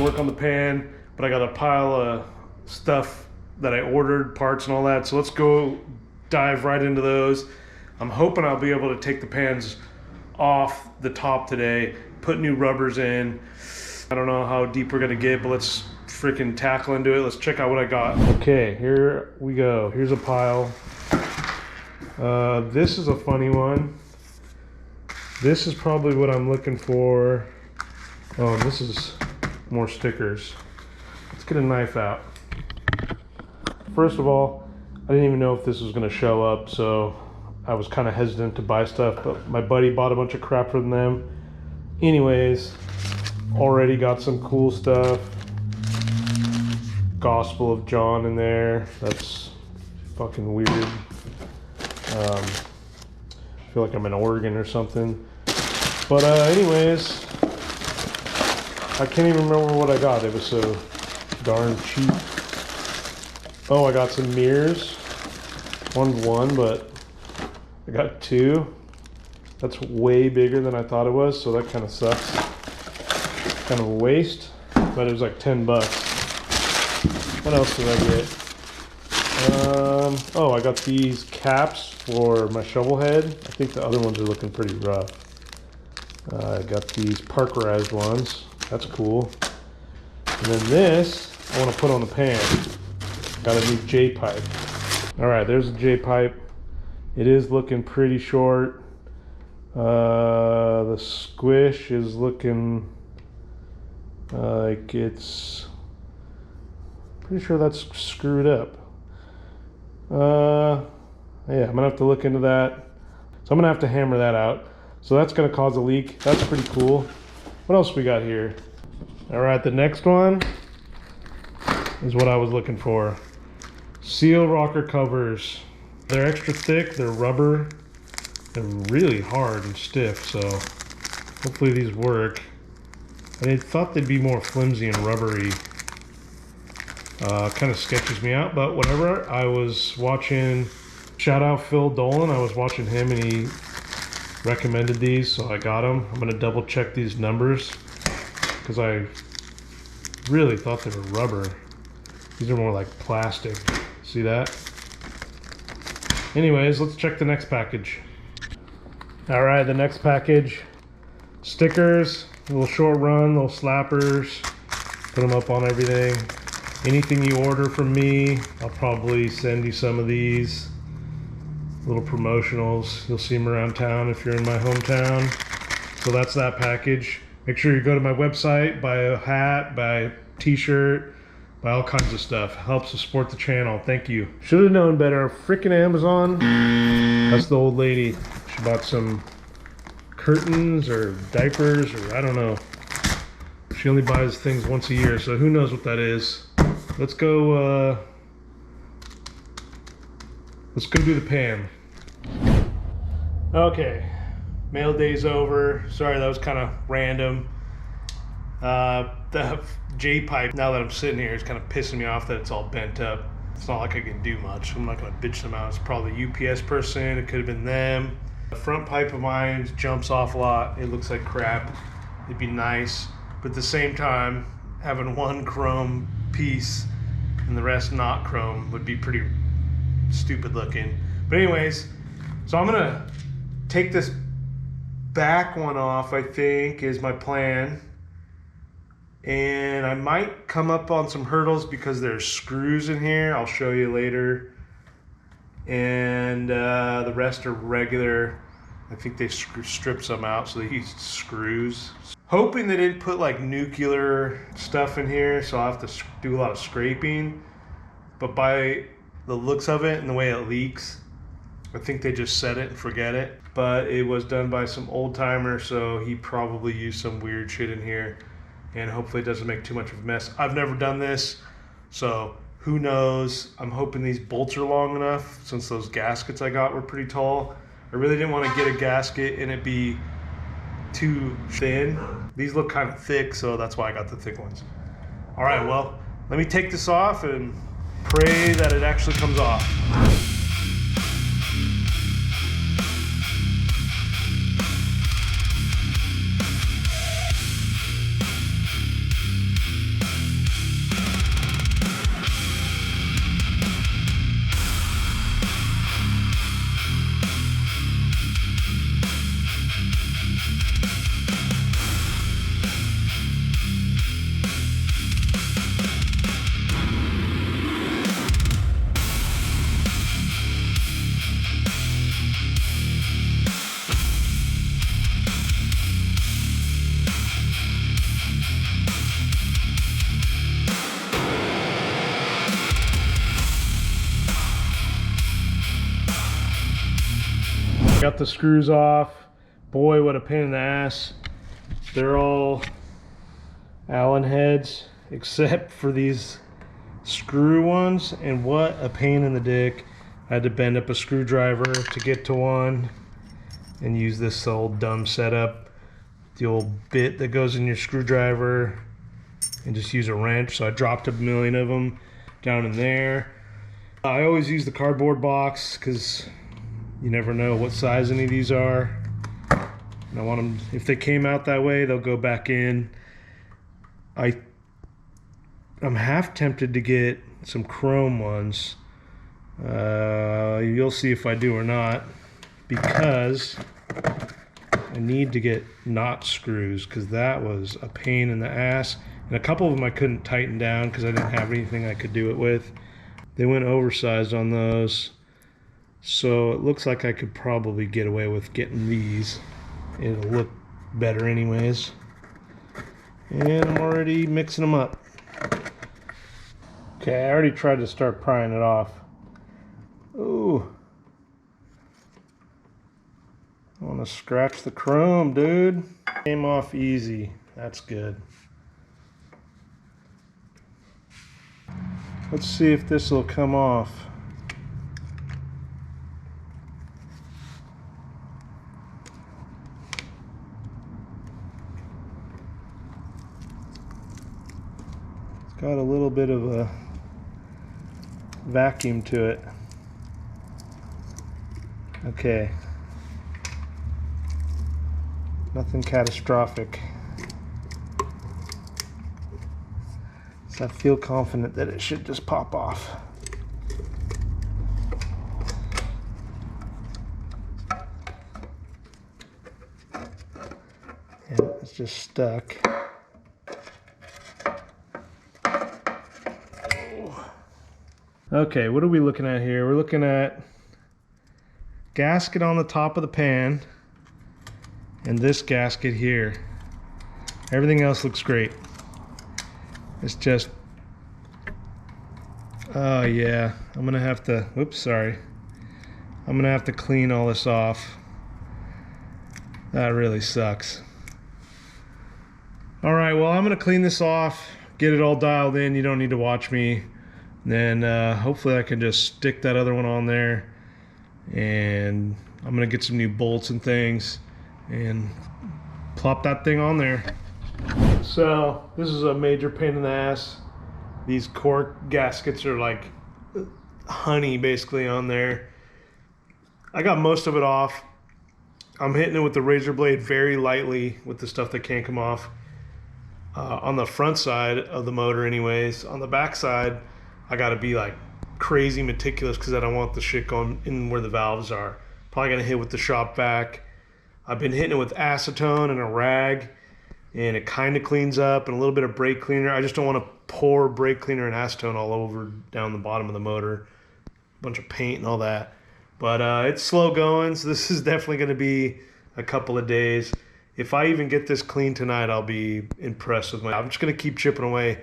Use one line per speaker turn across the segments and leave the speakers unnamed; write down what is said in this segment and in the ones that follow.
work on the pan, but I got a pile of stuff that I ordered, parts and all that. So let's go dive right into those. I'm hoping I'll be able to take the pans off the top today, put new rubbers in. I don't know how deep we're gonna get, but let's freaking tackle into it. Let's check out what I got. Okay, here we go. Here's a pile. This is a funny one. This is probably what I'm looking for. Oh, this is more stickers. Let's get a knife out. First of all, I didn't even know if this was gonna show up, so I was kind of hesitant to buy stuff, but my buddy bought a bunch of crap from them. Anyways, already got some cool stuff. Gospel of John in there. That's fucking weird. I feel like I'm in Oregon or something. But anyways, I can't even remember what I got. It was so darn cheap. Oh, I got some mirrors. One's one, but I got two. That's way bigger than I thought it was, so that kind of sucks. Kind of a waste, but it was like 10 bucks. What else did I get? Oh, I got these caps for my shovel head. I think the other ones are looking pretty rough. I got these parkerized ones. That's cool. And then this, I want to put on the pan. Got a new J-pipe. All right, there's a J-pipe. It is looking pretty short. The squish is looking like it's pretty sure that's screwed up. Yeah, I'm gonna have to look into that. So I'm gonna have to hammer that out. So that's gonna cause a leak. That's pretty cool. What else we got here? All right, the next one is what I was looking for. Seal rocker covers. They're extra thick, they're rubber. They're really hard and stiff, so hopefully these work. I thought they'd be more flimsy and rubbery. Kind of sketches me out, but whatever. I was watching, shout out Phil Dolan, I was watching him and he recommended these, so I got them. I'm gonna double check these numbers because I really thought they were rubber. These are more like plastic. See that? Anyways, let's check the next package. All right, the next package. Stickers, a little short run, little slappers. Put them up on everything. Anything you order from me, I'll probably send you some of these. Little promotionals. You'll see them around town if you're in my hometown. So that's that package. Make sure you go to my website, buy a hat, buy a t-shirt, buy all kinds of stuff. Helps to support the channel. Thank you. Should have known better. Frickin' Amazon. That's the old lady. She bought some curtains or diapers or I don't know. She only buys things once a year, so who knows what that is. Let's go do the pan. Okay, mail day's over. Sorry, that was kind of random. The J-pipe, now that I'm sitting here, is kind of pissing me off that it's all bent up. It's not like I can do much. I'm not gonna bitch them out. It's probably the UPS person, it could have been them. The front pipe of mine jumps off a lot. It looks like crap. It'd be nice, but at the same time, having one chrome piece and the rest not chrome would be pretty stupid looking. But anyways, so I'm gonna take this back one off, I think is my plan. And I might come up on some hurdles because there's screws in here. I'll show you later. And the rest are regular. I think they stripped some out, so they used screws. Hoping they didn't put like nuclear stuff in here, so I'll have to do a lot of scraping. But by the looks of it and the way it leaks, I think they just set it and forget it. But it was done by some old timer, so he probably used some weird shit in here. And hopefully it doesn't make too much of a mess. I've never done this, so who knows? I'm hoping these bolts are long enough since those gaskets I got were pretty tall. I really didn't want to get a gasket and it be too thin. These look kind of thick, so that's why I got the thick ones. All right, well, let me take this off and pray that it actually comes off. got the screws off. Boy, what a pain in the ass. They're all Allen heads except for these screw ones, and what a pain in the dick. I had to bend up a screwdriver to get to one and use this old dumb setup, the old bit that goes in your screwdriver, and just use a wrench. So I dropped a million of them down in there. I always use the cardboard box because you never know what size any of these are. And I want them, if they came out that way, they'll go back in. I'm half tempted to get some chrome ones. You'll see if I do or not, because I need to get knot screws, because that was a pain in the ass. And a couple of them I couldn't tighten down because I didn't have anything I could do it with. They went oversized on those. So it looks like I could probably get away with getting these. It'll look better anyways. And I'm already mixing them up. Okay, I already tried to start prying it off. Ooh. I want to scratch the chrome, dude. Came off easy. That's good. Let's see if this will come off. It's got a little bit of a vacuum to it. Okay. Nothing catastrophic. So I feel confident that it should just pop off. And it's just stuck. Okay, what are we looking at here? We're looking at gasket on the top of the pan and this gasket here. Everything else looks great. It's just, oh yeah, I'm gonna have to, oops, sorry. I'm gonna have to clean all this off. That really sucks. All right, well, I'm gonna clean this off, get it all dialed in. You don't need to watch me. Then hopefully I can just stick that other one on there, and I'm gonna get some new bolts and things and plop that thing on there. So this is a major pain in the ass. These cork gaskets are like honey basically on there. I got most of it off. I'm hitting it with the razor blade very lightly with the stuff that can't come off. On the front side of the motor anyways. On the back side, I gotta be like crazy meticulous because I don't want the shit going in where the valves are. Probably gonna hit with the shop vac. I've been hitting it with acetone and a rag, and it kind of cleans up, and a little bit of brake cleaner. I just don't want to pour brake cleaner and acetone all over down the bottom of the motor. A bunch of paint and all that. But it's slow going, so this is definitely going to be a couple of days. If I even get this clean tonight, I'll be impressed with I'm just going to keep chipping away.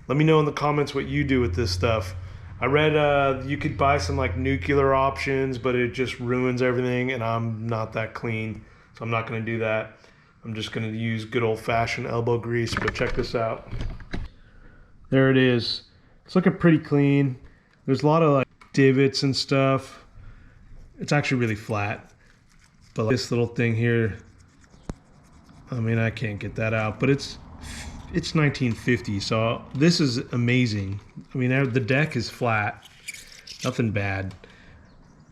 Let me know in the comments what you do with this stuff. I read you could buy some like nuclear options, but it just ruins everything, and I'm not that clean, so I'm not going to do that. I'm just going to use good old-fashioned elbow grease, but check this out. There it is. It's looking pretty clean. There's a lot of like divots and stuff. It's actually really flat. But like this little thing here, I mean, I can't get that out, but it's 1950, so this is amazing. I mean, the deck is flat, nothing bad.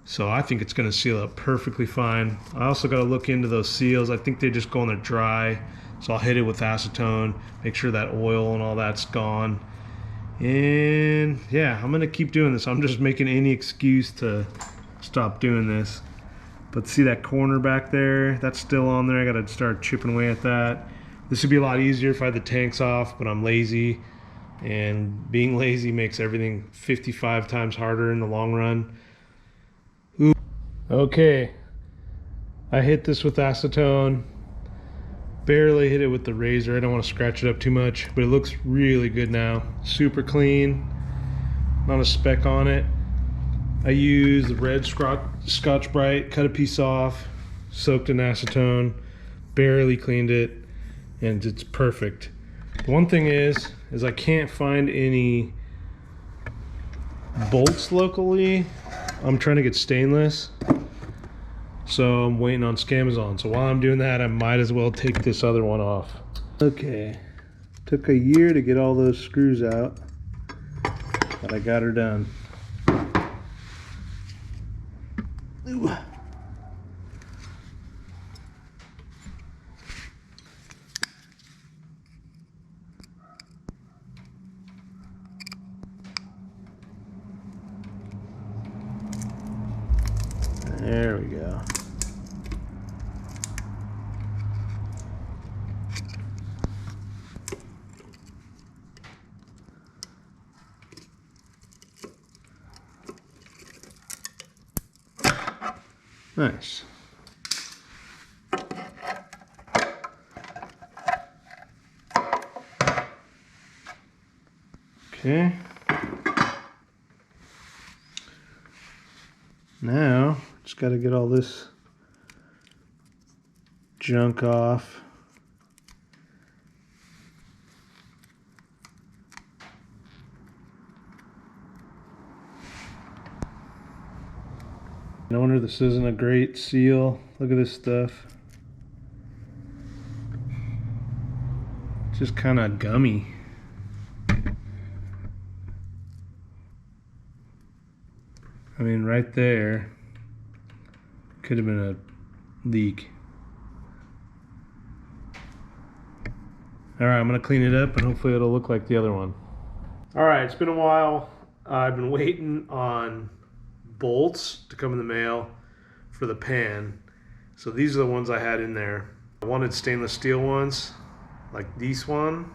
So I think it's going to seal up perfectly fine. I also got to look into those seals. I think they just go on there dry. So I'll hit it with acetone, make sure that oil and all that's gone. And yeah, I'm going to keep doing this. I'm just making any excuse to stop doing this. But see that corner back there? That's still on there. I got to start chipping away at that. This would be a lot easier if I had the tanks off, but I'm lazy. And being lazy makes everything 55 times harder in the long run. Okay, I hit this with acetone, barely hit it with the razor. I don't want to scratch it up too much, but it looks really good now. Super clean, not a speck on it. I used the red Scotch Brite, cut a piece off, soaked in acetone, barely cleaned it, and it's perfect. The one thing is I can't find any bolts locally. I'm trying to get stainless, so I'm waiting on Scamazon. So while I'm doing that, I might as well take this other one off. Okay, took a year to get all those screws out, but I got her done. Ooh. There we go. Nice. Okay. Now, just got to get all this junk off. No wonder this isn't a great seal. Look at this stuff. It's just kind of gummy. I mean, right there could have been a leak. All right, I'm gonna clean it up and hopefully it'll look like the other one. All right, it's been a while. I've been waiting on bolts to come in the mail for the pan. So these are the ones I had in there. I wanted stainless steel ones, like this one.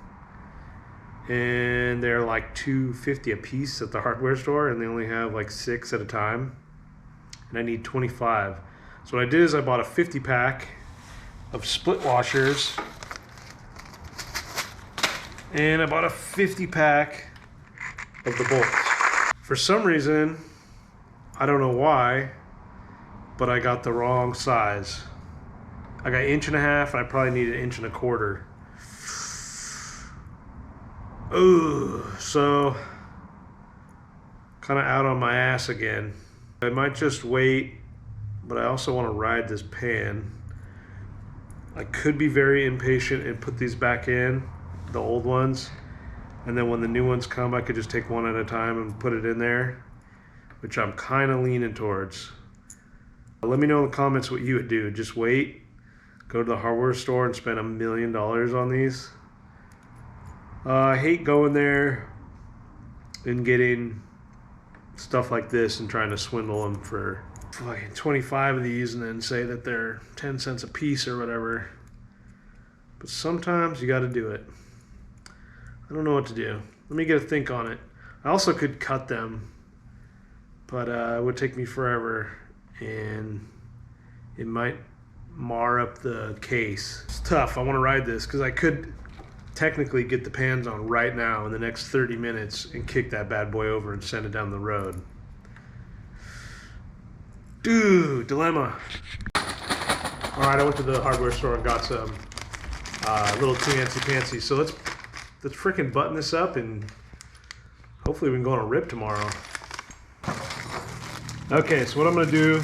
And they're like $2.50 a piece at the hardware store, and they only have like 6 at a time, and I need 25. So what I did is I bought a 50 pack of split washers, and I bought a 50 pack of the bolts. For some reason, I don't know why, but I got the wrong size. I got 1.5 inches, and I probably need 1.25 inches. Ooh, so kind of out on my ass again. I might just wait, but I also want to ride this pan. I could be very impatient and put these back in, the old ones, and then when the new ones come, I could just take one at a time and put it in there, which I'm kind of leaning towards. Let me know in the comments what you would do. Just wait, go to the hardware store and spend $1 million on these. I hate going there and getting stuff like this and trying to swindle them for fucking 25 of these and then say that they're 10 cents a piece or whatever. But sometimes you got to do it. I don't know what to do. Let me get a think on it. I also could cut them, but it would take me forever and it might mar up the case. It's tough. I want to ride this because I could technically get the pans on right now in the next 30 minutes and kick that bad boy over and send it down the road. Dude, dilemma. All right, I went to the hardware store and got some little fancy. So let's freaking button this up and hopefully we can go on a rip tomorrow. Okay, so what I'm gonna do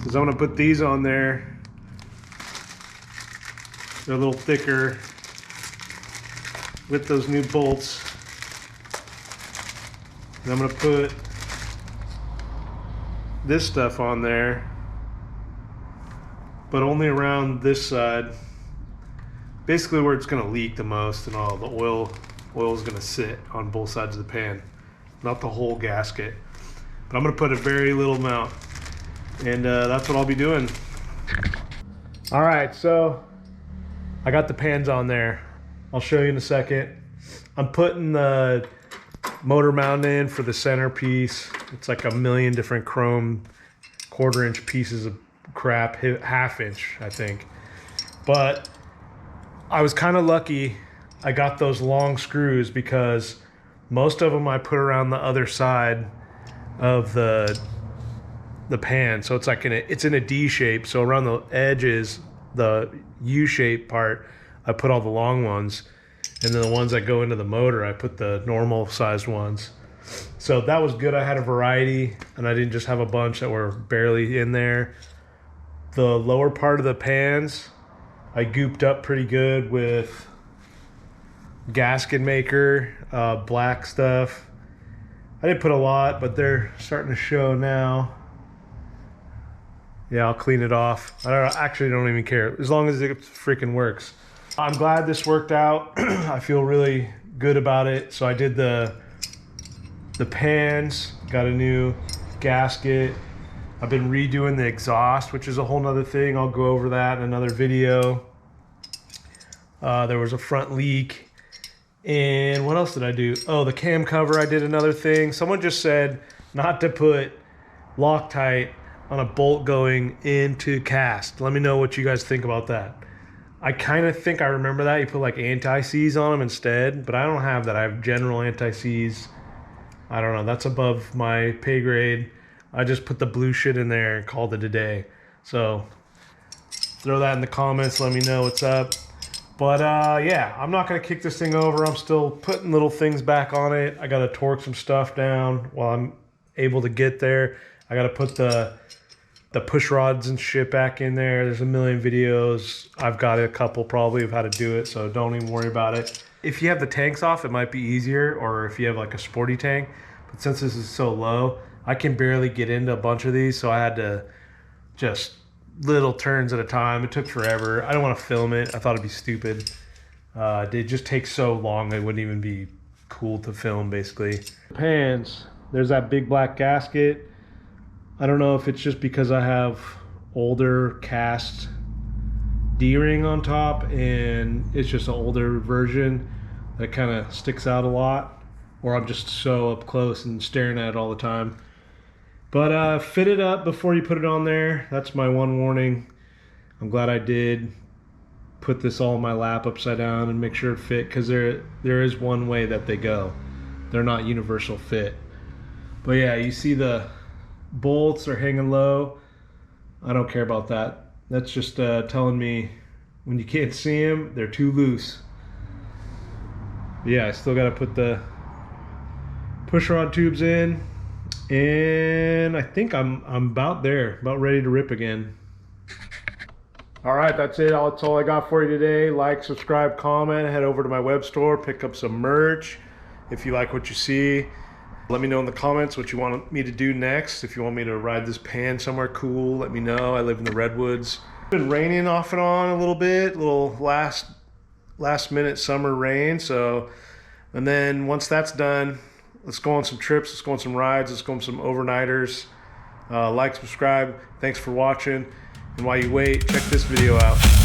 is I'm gonna put these on there. They're a little thicker with those new bolts. And I'm gonna put this stuff on there, but only around this side, basically where it's gonna leak the most and all the oil is gonna sit on both sides of the pan, not the whole gasket. But I'm gonna put a very little amount, and that's what I'll be doing. All right, so I got the pans on there. I'll show you in a second. I'm putting the motor mount in for the centerpiece. It's like 1 million different chrome 1/4 inch pieces of crap, 1/2 inch, I think. But I was kind of lucky I got those long screws because most of them I put around the other side of the the pan. So it's like it's in a D shape. So around the edges, the U-shaped part, I put all the long ones. And then the ones that go into the motor, I put the normal sized ones. So that was good. I had a variety, and I didn't just have a bunch that were barely in there. The lower part of the pans, I gooped up pretty good with gasket maker, black stuff. I didn't put a lot, but they're starting to show now. Yeah, I'll clean it off. Actually don't even care, as long as it freaking works. I'm glad this worked out. I feel really good about it. So I did the pans, got a new gasket. I've been redoing the exhaust, which is a whole nother thing. I'll go over that in another video. There was a front leak. And what else did I do? Oh, the cam cover, I did another thing. Someone just said not to put Loctite on a bolt going into cast. Let me know what you guys think about that. I kind of think I remember that. You put like anti-seize on them instead, but I don't have that. I have general anti-seize. I don't know. That's above my pay grade. I just put the blue shit in there and called it a day. So throw that in the comments. Let me know what's up. But yeah, I'm not going to kick this thing over. I'm still putting little things back on it. I got to torque some stuff down while I'm able to get there. I got to put the push rods and shit back in there. There's a million videos. I've got a couple probably of how to do it, so don't even worry about it. If you have the tanks off, it might be easier, or if you have like a sporty tank. But since this is so low, I can barely get into a bunch of these, so I had to just little turns at a time. It took forever. I don't want to film it. I thought it'd be stupid. It just takes so long, it wouldn't even be cool to film, basically. Pans, there's that big black gasket. I don't know if it's just because I have older cast D-ring on top and it's just an older version that kind of sticks out a lot, or I'm just so up close and staring at it all the time. But fit it up before you put it on there. That's my one warning. I'm glad I did put this all in my lap upside down and make sure it fit, because there is one way that they go. They're not universal fit. But yeah, you see the bolts are hanging low. I don't care about that. That's just telling me when you can't see them, they're too loose. But yeah, I still got to put the push rod tubes in. And I think I'm about there, about ready to rip again. All right, that's it. That's all I got for you today. Like, subscribe, comment, head over to my web store, pick up some merch if you like what you see. Let me know in the comments what you want me to do next. If you want me to ride this pan somewhere cool, let me know. I live in the Redwoods. It's been raining off and on a little bit, little last minute summer rain. So, and then once that's done, let's go on some trips, let's go on some rides, let's go on some overnighters. Like, subscribe, thanks for watching. And while you wait, check this video out.